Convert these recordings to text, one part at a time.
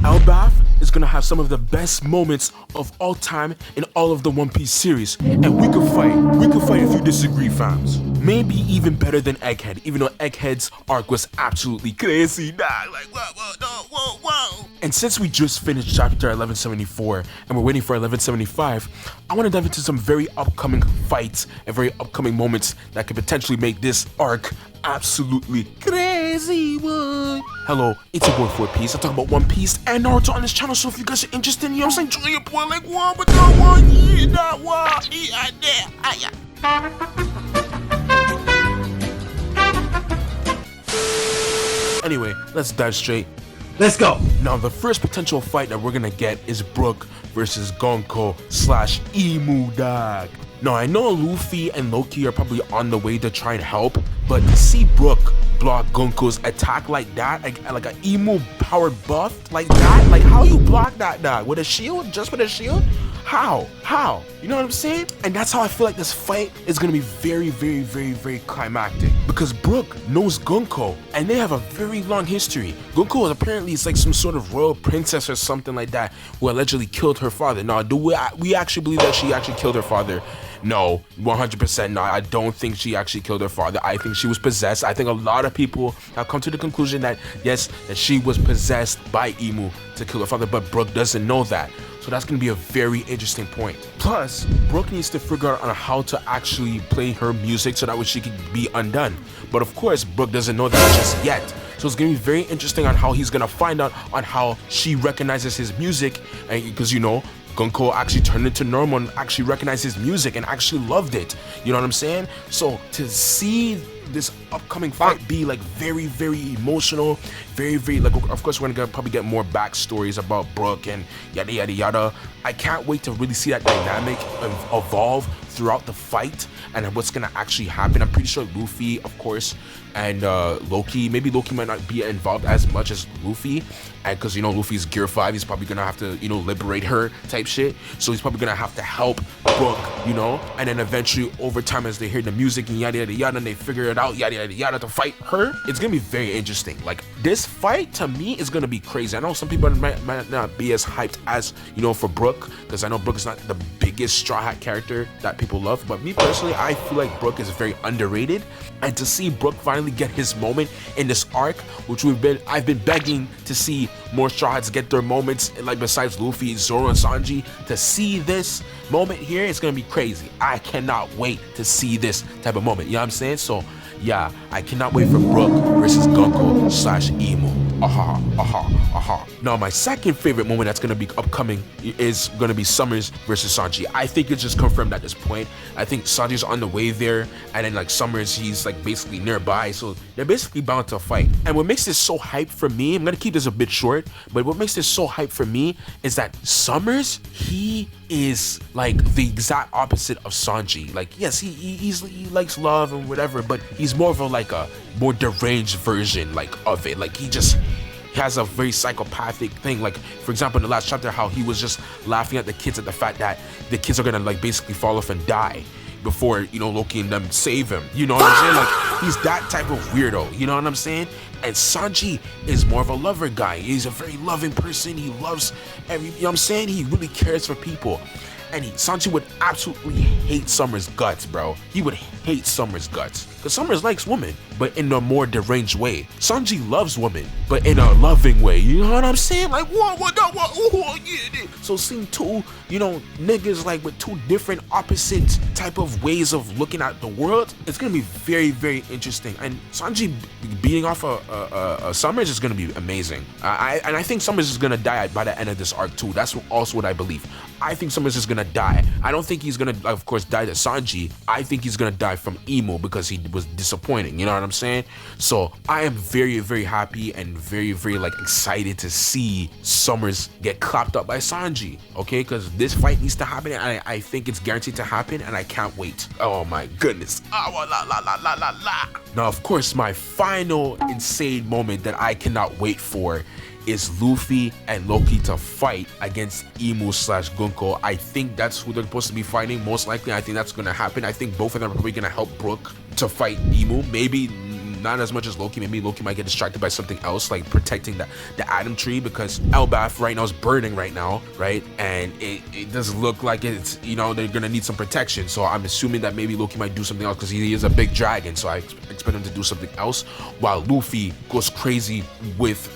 Elbaf is gonna have some of the best moments of all time in all of the One Piece series. And we could fight if you disagree, fams. Maybe even better than Egghead, even though Egghead's arc was absolutely crazy, dog. Like, whoa. And since we just finished chapter 1174 and we're waiting for 1175, I want to dive into some very upcoming fights and very upcoming moments that could potentially make this arc absolutely crazy, boy. Hello, it's your boy 4Piece. I talk about One Piece and Naruto on this channel, so if you guys are interested, you know what I'm saying, join your boy like one, but not one, yeah, not one, yeah, yeah. Anyway, let's dive straight. Let's go. Now, the first potential fight that we're gonna get is Brook versus Gonko / Emu, dog. Now, I know Luffy and Loki are probably on the way to try and help, but to see Brook block Gonko's attack like that, like an Emu powered buff like that, like how you block that, dog? With a shield? Just with a shield? How? You know what I'm saying? And that's how I feel like this fight is gonna be very climactic, because Brook knows Gonko and they have a very long history. Gonko apparently is like some sort of royal princess or something like that who allegedly killed her father. Now, do we actually believe that she actually killed her father? No, 100% no. I don't think she actually killed her father. I think she was possessed. I think a lot of people have come to the conclusion that yes, that she was possessed by Emu to kill her father, but Brook doesn't know that. So that's going to be a very interesting point. Plus, Brook needs to figure out on how to actually play her music so that way she can be undone. But of course, Brook doesn't know that just yet. So it's going to be very interesting on how he's going to find out on how she recognizes his music. And because, you know, Gonko actually turned into normal and actually recognized his music and actually loved it. You know what I'm saying? So to see this upcoming fight be like very emotional, very like, of course we're gonna probably get more backstories about Brook and yada. I can't wait to really see that dynamic evolve throughout the fight and what's gonna actually happen. I'm pretty sure Luffy, of course, and Loki, maybe Loki might not be involved as much as Luffy, and because, you know, Luffy's Gear 5, he's probably gonna have to, you know, liberate her type shit, so he's probably gonna have to help Brook, you know, and then eventually over time as they hear the music and yada and they figure it out yada to fight her, it's gonna be very interesting. Like, this fight to me is gonna be crazy. I know some people might not be as hyped as, you know, for Brook, because I know Brook is not the biggest Straw Hat character that people love, but me personally, I feel like Brook is very underrated, and to see Brook finally get his moment in this arc, which I've been begging to see more Straw Hats get their moments, like besides Luffy, Zoro, and Sanji. To see this moment here, it's gonna be crazy. I cannot wait to see this type of moment, you know what I'm saying? So yeah, I cannot wait for Brook versus Gonko / Emu. Now, my second favorite moment that's gonna be upcoming is gonna be Summers versus Sanji. I think it's just confirmed at this point. I think Sanji's on the way there, and then like Summers, he's like basically nearby, so they're basically bound to fight. And what makes this so hype for me, I'm gonna keep this a bit short, but what makes this so hype for me is that Summers, he is like the exact opposite of Sanji. Like, yes, he likes love and whatever, but he's more of a more deranged version of it. Like, he has a very psychopathic thing. Like, for example, in the last chapter, how he was just laughing at the kids at the fact that the kids are gonna like basically fall off and die before, you know, Loki and them save him. You know what I'm saying? Like, he's that type of weirdo, you know what I'm saying? And Sanji is more of a lover guy. He's a very loving person. He loves you know what I'm saying? He really cares for people. And Sanji would absolutely hate Summer's guts, bro. He would hate Summer's guts. Because Summers likes women, but in a more deranged way. Sanji loves women, but in a loving way. You know what I'm saying? Like, what, yeah. So seeing two, you know, niggas like with two different opposite type of ways of looking at the world, it's gonna be very interesting. And Sanji beating off a Summers is gonna be amazing. I think Summers is gonna die by the end of this arc too. That's also what I believe. I think Summers is gonna die. I don't think he's gonna, of course, die to Sanji. I think he's gonna die from Emo because he was disappointing. You know what I'm saying? So I am very happy and very like excited to see Summers get clapped up by Sanji. Okay, because this fight needs to happen, and I think it's guaranteed to happen, and I can't wait. Oh my goodness. Now, of course, my final insane moment that I cannot wait for is Luffy and Loki to fight against Emu / Gonko. I think that's who they're supposed to be fighting. Most likely, I think that's gonna happen. I think both of them are probably gonna help Brook to fight Emu. Maybe not as much as Loki. Maybe Loki might get distracted by something else, like protecting the Atom Tree, because Elbaf right now is burning right now, right? And it doesn't look like it's, you know, they're gonna need some protection. So I'm assuming that maybe Loki might do something else because he is a big dragon. So I expect him to do something else, while Luffy goes crazy with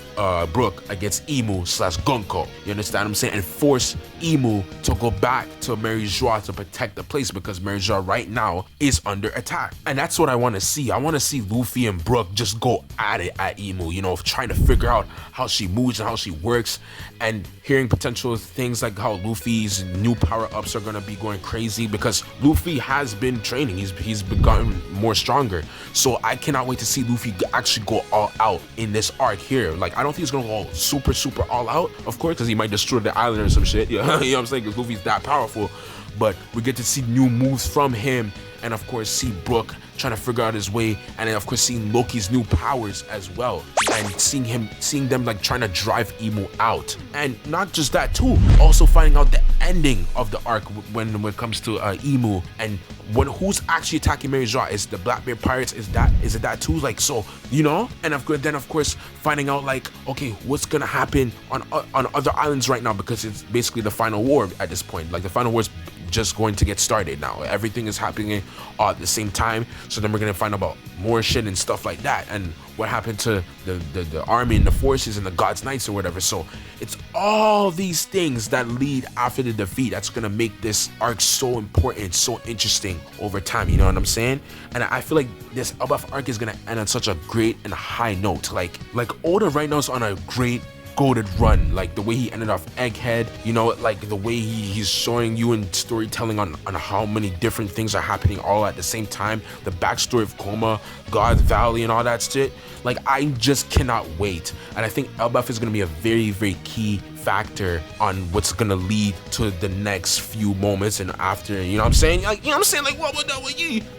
Brook against Imu/Gunko. You understand what I'm saying? And force Imu to go back to Mary Joie to protect the place, because Mary Joie right now is under attack. And that's what I want to see. I want to see Luffy and Brook just go at it at Imu, you know, trying to figure out how she moves and how she works, and hearing potential things like how Luffy's new power-ups are going to be going crazy, because Luffy has been training. He's gotten more stronger. So I cannot wait to see Luffy actually go all out in this arc here. Like, I don't think he's gonna go super all out, of course, because he might destroy the island or some shit. You know what I'm saying? Because Luffy's that powerful. But we get to see new moves from him, and of course see Brook trying to figure out his way, and then of course seeing Loki's new powers as well, and seeing them like trying to drive Imu out. And not just that too, also finding out the ending of the arc when it comes to Imu, and who's actually attacking Mary Joie. Is the Blackbeard Pirates? Is it that too? Like, so, you know? And then of course finding out like, okay, what's gonna happen on other islands right now, because it's basically the final war at this point. Like, the final war's just going to get started now. Everything is happening all at the same time. So then we're gonna find out about more shit and stuff like that, and what happened to the army and the forces and the God's Knights or whatever. So it's all these things that lead after the defeat that's gonna make this arc so important, so interesting over time. You know what I'm saying? And I feel like this Elbaf arc is gonna end on such a great and high note. Like Oda right now is on a great goated run. Like the way he ended off Egghead, you know, like the way he's showing you in storytelling on how many different things are happening all at the same time, the backstory of Coma, God's Valley, and all that shit. Like, I just cannot wait. And I think Elbaf is going to be a very key factor on what's gonna lead to the next few moments, and after, you know what I'm saying? Like, you know what I'm saying? Like, what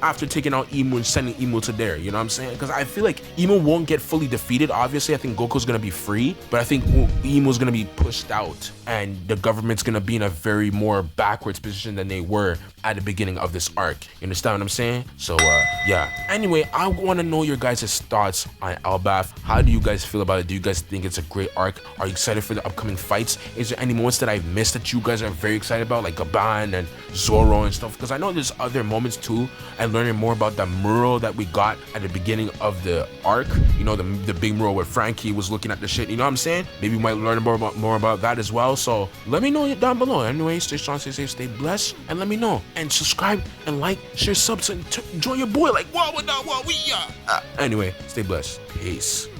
after taking out Imu and sending Imu to there, you know what I'm saying? Because I feel like Imu won't get fully defeated. Obviously, I think Goku's gonna be free, but I think Imu's gonna be pushed out, and the government's gonna be in a very more backwards position than they were at the beginning of this arc. You understand what I'm saying? So yeah. Anyway, I want to know your guys' thoughts on Elbaf. How do you guys feel about it? Do you guys think it's a great arc? Are you excited for the upcoming fights? Is there any moments that I've missed that you guys are very excited about, like Gaban and Zoro and stuff? Because I know there's other moments too, and learning more about the mural that we got at the beginning of the arc. You know, the big mural where Frankie was looking at the shit. You know what I'm saying? Maybe we might learn more about that as well. So let me know down below. Anyway, stay strong, stay safe, stay blessed, and let me know. And subscribe and like, share, subs, and join your boy. Like, what we Anyway, stay blessed. Peace.